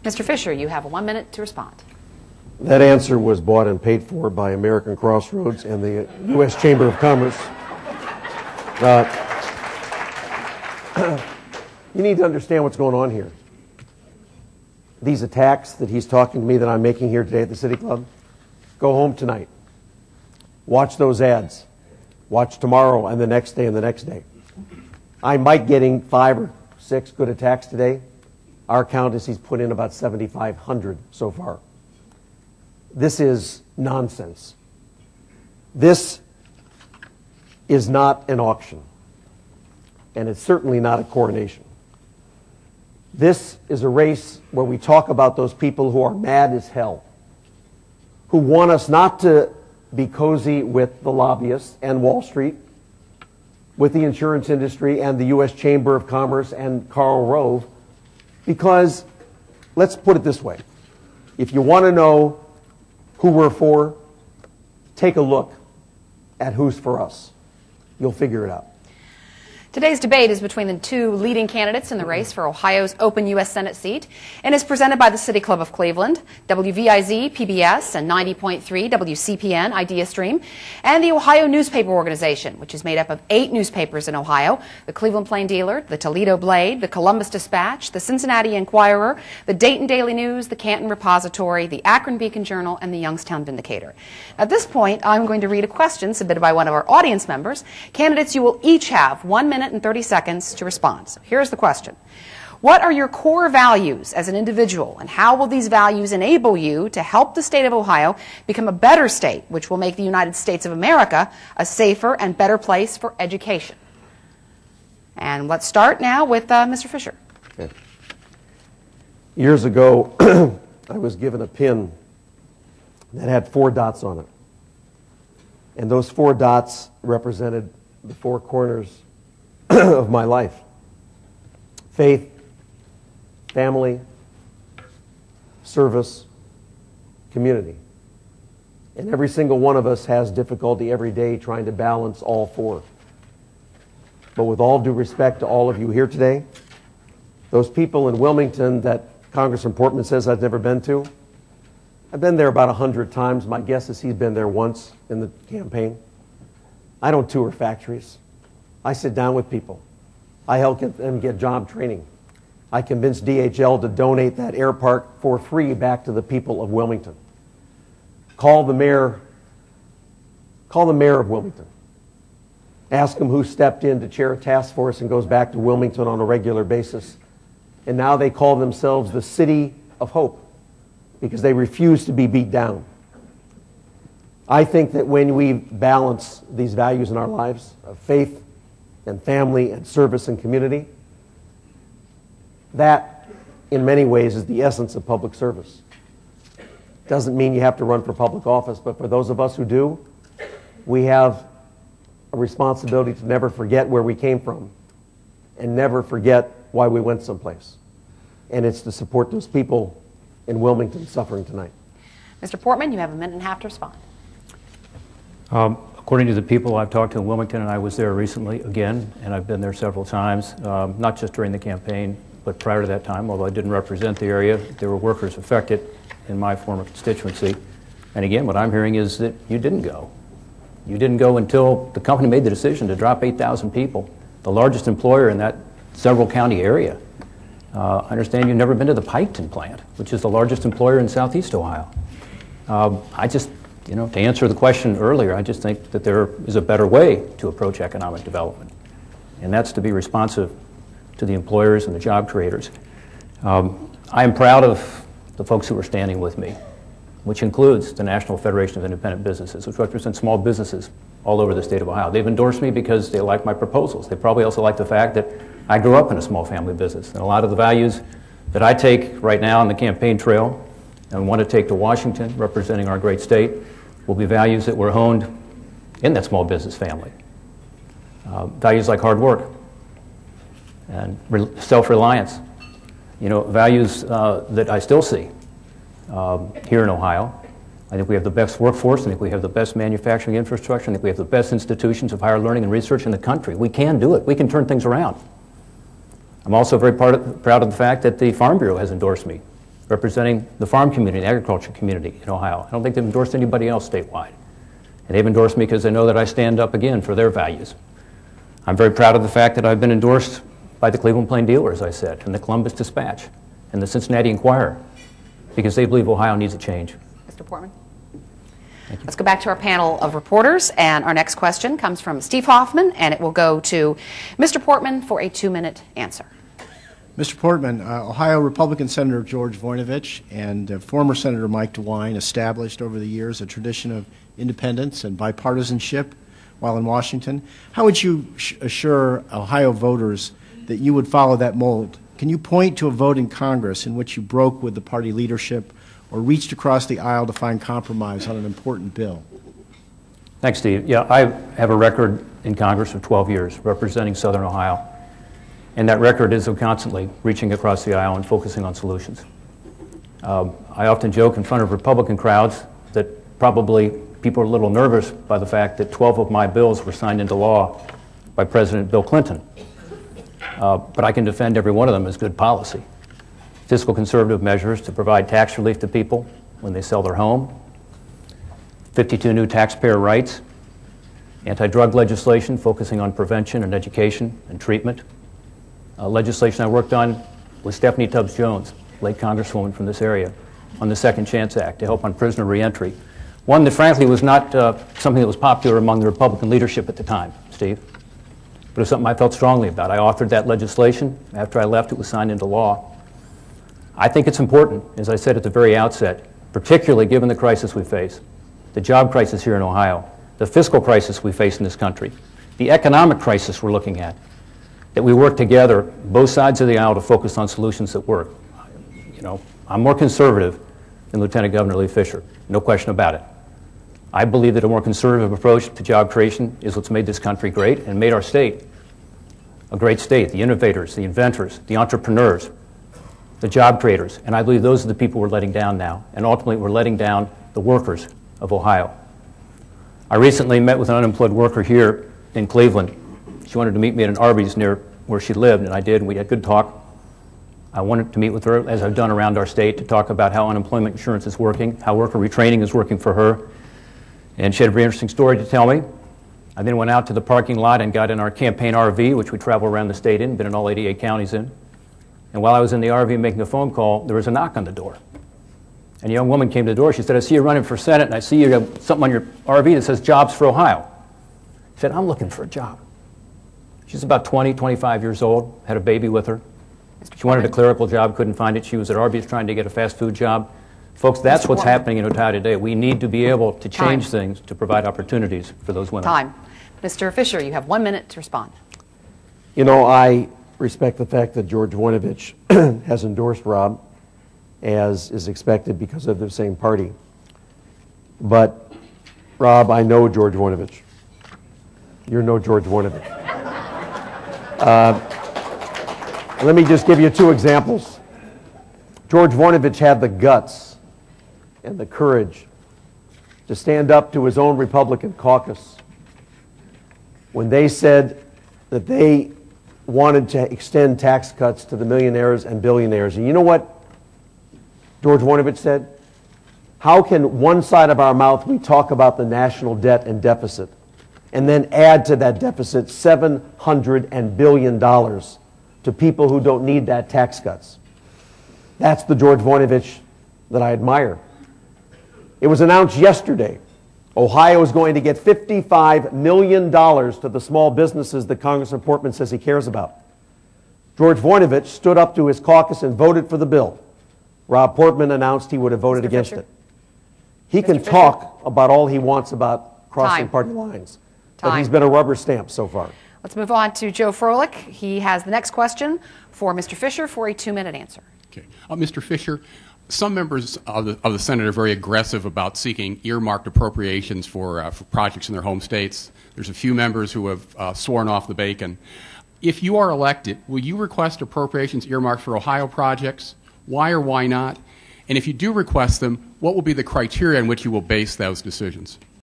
Mr. Fisher, you have 1 minute to respond. That answer was bought and paid for by American Crossroads and the U.S. Chamber of Commerce. You need to understand what's going on here. These attacks that he's talking to me that I'm making here today at the City Club, go home tonight. Watch those ads. Watch tomorrow and the next day and the next day. I might getting 5 or 6 good attacks today. Our count is he's put in about 7,500 so far. This is nonsense. This is not an auction. And it's certainly not a coronation. This is a race where we talk about those people who are mad as hell, who want us not to be cozy with the lobbyists and Wall Street, with the insurance industry and the U.S. Chamber of Commerce and Karl Rove, because, let's put it this way, if you want to know who we're for, take a look at who's for us. You'll figure it out. Today's debate is between the two leading candidates in the race for Ohio's open U.S. Senate seat and is presented by the City Club of Cleveland, WVIZ, PBS, and 90.3 WCPN, Idea Stream, and the Ohio Newspaper Organization, which is made up of 8 newspapers in Ohio: the Cleveland Plain Dealer, the Toledo Blade, the Columbus Dispatch, the Cincinnati Enquirer, the Dayton Daily News, the Canton Repository, the Akron Beacon Journal, and the Youngstown Vindicator. At this point, I'm going to read a question submitted by one of our audience members. Candidates, you will each have 1 minute and 30 seconds to respond. So here's the question. What are your core values as an individual, and how will these values enable you to help the state of Ohio become a better state, which will make the United States of America a safer and better place for education? And let's start now with Mr. Fisher. Okay. Years ago, I was given a pin that had 4 dots on it. And those 4 dots represented the 4 corners of my life: faith, family, service, community. And every single one of us has difficulty every day trying to balance all 4. But with all due respect to all of you here today, those people in Wilmington that Congressman Portman says I've never been to, I've been there about 100 times. My guess is he's been there once in the campaign. I don't tour factories. I sit down with people. I help them get job training. I convinced DHL to donate that air park for free back to the people of Wilmington. Call the mayor of Wilmington. Ask him who stepped in to chair a task force and goes back to Wilmington on a regular basis. And now they call themselves the City of Hope because they refuse to be beat down. I think that when we balance these values in our lives of faith and family and service and community, that in many ways is the essence of public service. Doesn't mean you have to run for public office, but for those of us who do, we have a responsibility to never forget where we came from and never forget why we went someplace. And it's to support those people in Wilmington suffering tonight. Mr. Portman, you have 1.5 minutes to respond. According to the people I've talked to in Wilmington, and I was there recently again, and I've been there several times, not just during the campaign, but prior to that time, although I didn't represent the area, there were workers affected in my former constituency. And again, what I'm hearing is that you didn't go. You didn't go until the company made the decision to drop 8,000 people, the largest employer in that several county area. I understand you've never been to the Piketon plant, which is the largest employer in Southeast Ohio. To answer the question earlier, I just think that there is a better way to approach economic development, and that's to be responsive to the employers and the job creators. I am proud of the folks who are standing with me, which includes the National Federation of Independent Businesses, which represents small businesses all over the state of Ohio. They've endorsed me because they like my proposals. They probably also like the fact that I grew up in a small family business, and a lot of the values that I take right now on the campaign trail and want to take to Washington, representing our great state, will be values that were honed in that small business family. Values like hard work and self-reliance. Values that I still see here in Ohio. I think we have the best workforce. I think we have the best manufacturing infrastructure. I think we have the best institutions of higher learning and research in the country. We can do it. We can turn things around. I'm also very proud of the fact that the Farm Bureau has endorsed me representing the farm community, the agriculture community in Ohio. I don't think they've endorsed anybody else statewide. And they've endorsed me because they know that I stand up again for their values. I'm very proud of the fact that I've been endorsed by the Cleveland Plain Dealer, as I said, and the Columbus Dispatch, and the Cincinnati Enquirer, because they believe Ohio needs a change. Mr. Portman. Let's go back to our panel of reporters, and our next question comes from Steve Hoffman, and it will go to Mr. Portman for a 2-minute answer. Mr. Portman, Ohio Republican Senator George Voinovich and former Senator Mike DeWine established over the years a tradition of independence and bipartisanship while in Washington. How would you assure Ohio voters that you would follow that mold? Can you point to a vote in Congress in which you broke with the party leadership or reached across the aisle to find compromise on an important bill? Thanks, Steve. Yeah, I have a record in Congress of 12 years representing Southern Ohio. And that record is of constantly reaching across the aisle and focusing on solutions. I often joke in front of Republican crowds that probably people are a little nervous by the fact that 12 of my bills were signed into law by President Bill Clinton. But I can defend every one of them as good policy. Fiscal conservative measures to provide tax relief to people when they sell their home, 52 new taxpayer rights, anti-drug legislation focusing on prevention and education and treatment, legislation I worked on with Stephanie Tubbs Jones, late Congresswoman from this area, on the Second Chance Act to help on prisoner reentry. One that frankly was not something that was popular among the Republican leadership at the time, Steve, but it was something I felt strongly about. I authored that legislation. After I left, it was signed into law. I think it's important, as I said at the very outset, particularly given the crisis we face, the job crisis here in Ohio, the fiscal crisis we face in this country, the economic crisis we're looking at, that we work together, both sides of the aisle, to focus on solutions that work. You know, I'm more conservative than Lieutenant Governor Lee Fisher, no question about it. I believe that a more conservative approach to job creation is what's made this country great and made our state a great state. The innovators, the inventors, the entrepreneurs, the job creators, and I believe those are the people we're letting down now, and ultimately we're letting down the workers of Ohio. I recently met with an unemployed worker here in Cleveland. She wanted to meet me at an Arby's near where she lived, and I did, and we had good talk. I wanted to meet with her, as I've done around our state, to talk about how unemployment insurance is working, how worker retraining is working for her, and she had a very interesting story to tell me. I then went out to the parking lot and got in our campaign RV, which we travel around the state in, been in all 88 counties in. And while I was in the RV making a phone call, there was a knock on the door. And a young woman came to the door. She said, I see you running for Senate, and I see you have something on your RV that says Jobs for Ohio. She said, I'm looking for a job. She's about 20, 25 years old, had a baby with her. She wanted a clerical job, couldn't find it. She was at Arby's trying to get a fast food job. Folks, that's what's happening in Ohio today. We need to be able to change things to provide opportunities for those women. Time. Mr. Fisher, you have 1 minute to respond. You know, I respect the fact that George Voinovich has endorsed Rob, as is expected because of the same party. But, Rob, I know George Voinovich. You're no George Voinovich. Let me just give you 2 examples. George Voinovich had the guts and the courage to stand up to his own Republican caucus when they said that they wanted to extend tax cuts to the millionaires and billionaires. And you know what George Voinovich said? How can one side of our mouth we talk about the national debt and deficit and then add to that deficit $700 billion to people who don't need that tax cuts? That's the George Voinovich that I admire. It was announced yesterday Ohio is going to get $55 million to the small businesses that Congressman Portman says he cares about. George Voinovich stood up to his caucus and voted for the bill. Rob Portman announced he would have voted against it. He can talk about all he wants about crossing party lines, but he's been a rubber stamp so far. Let's move on to Joe Froelich. He has the next question for Mr. Fisher for a 2-minute answer. Okay. Mr. Fisher, some members of the Senate are very aggressive about seeking earmarked appropriations for projects in their home states. There's a few members who have sworn off the bacon. If you are elected, will you request appropriations earmarked for Ohio projects? Why or why not? And if you do request them, what will be the criteria on which you will base those decisions?